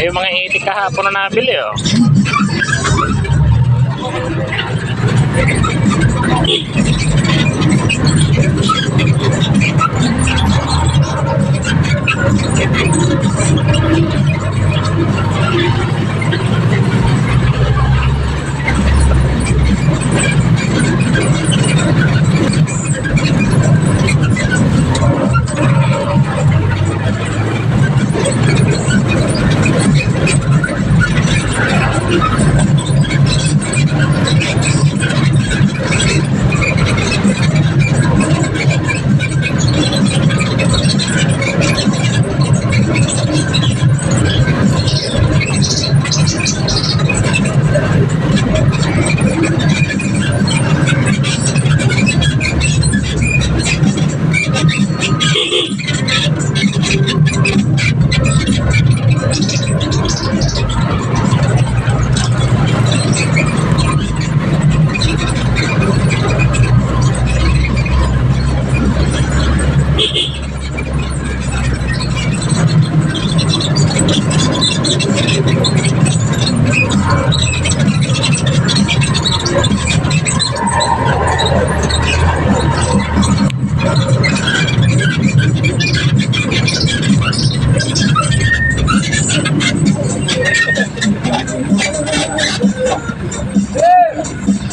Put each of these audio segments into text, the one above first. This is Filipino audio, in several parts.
Ay, yung mga itik kahapon na nabili, oh.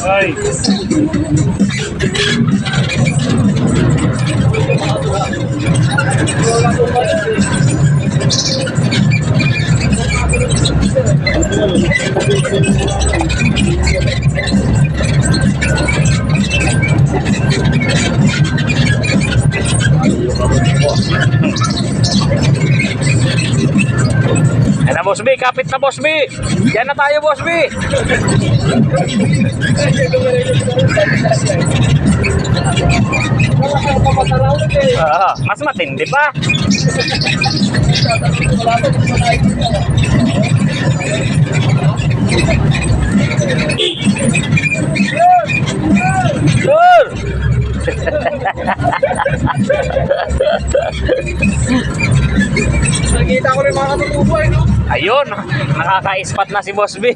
Ay. Yan na, Boss B, kapit na, Boss B. Yan na tayo, Boss B. Mas matindi pa. Tur. Nakikita ko rin mga katutubo, no? Ayun, nakaka-spot na si Boss B.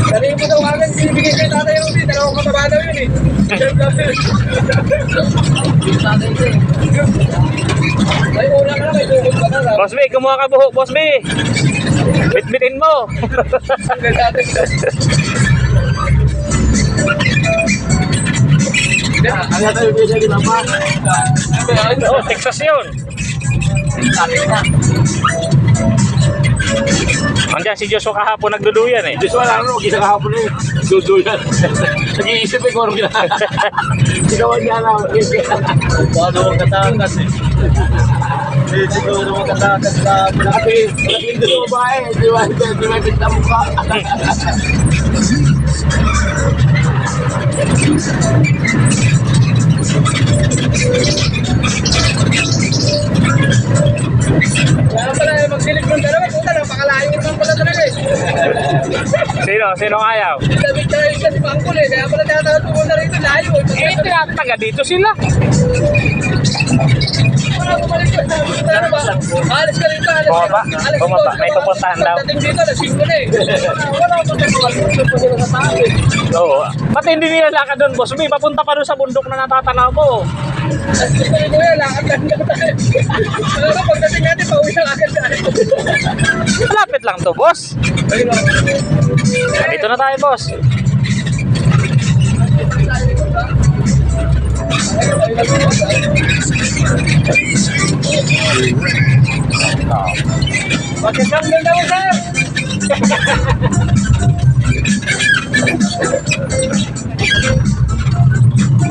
Dali mo daw agad, sinibigay kay Tatay Rudy, dalawang mataba daw yun eh. May una ka na, may tukod ka na. Boss B, kumuha ka buhok, Boss B. Bitbitin mo. Ano tayo bisa di Papa? Oh, Texas yun. Andiyan si Joshua kahapon nagduduyan eh. Joshua lang no, isa kahapon eh. Duduyan. Nag-iisip eh kung ano gina. Sigawan niya lang. Paano ang katakas eh. Siguro ang katakas na pinakapin doon sa babae. Di ba? Di ba pinta mo pa? Kaya pala magsilig ng dalawa, puta, napakalayo naman pala talaga eh. Sino ayaw? Sabi tayo siya si Pangkul eh, kaya pala tinatawag ko na rito, layo. Eh, taga dito sila. Wala bumalik ko, ano ba? Alis ka rito, alis Bumaba, alis bumaba, may pupuntahan daw. Pagdating dito, alas 5 na eh. Wala ko pa sila sa tao eh. Oo. Ba't hindi nila lakad doon, Boss B? Papunta pa doon sa bundok na natatanaw mo. Alas 5 na ito yan, lakad lang na tayo. Ano, pagdating natin, pauwi na agad tayo. Malapit lang to, Boss. Dito na tayo, Boss. Bakit lang din daw, sir?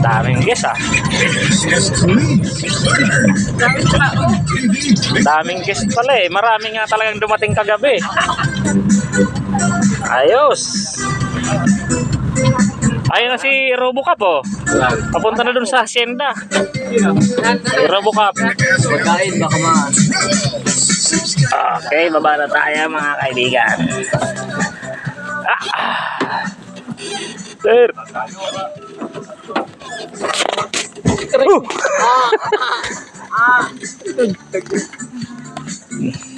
Daming guest ah. Daming guest pala eh. Marami nga talagang dumating kagabi. Ayos. Ayun na si Robocop oh. Papunta na dun sa Hacienda. Si Robocop. Pagkain, baka ma... Okay, baba na tayo mga kaibigan. Sir. na.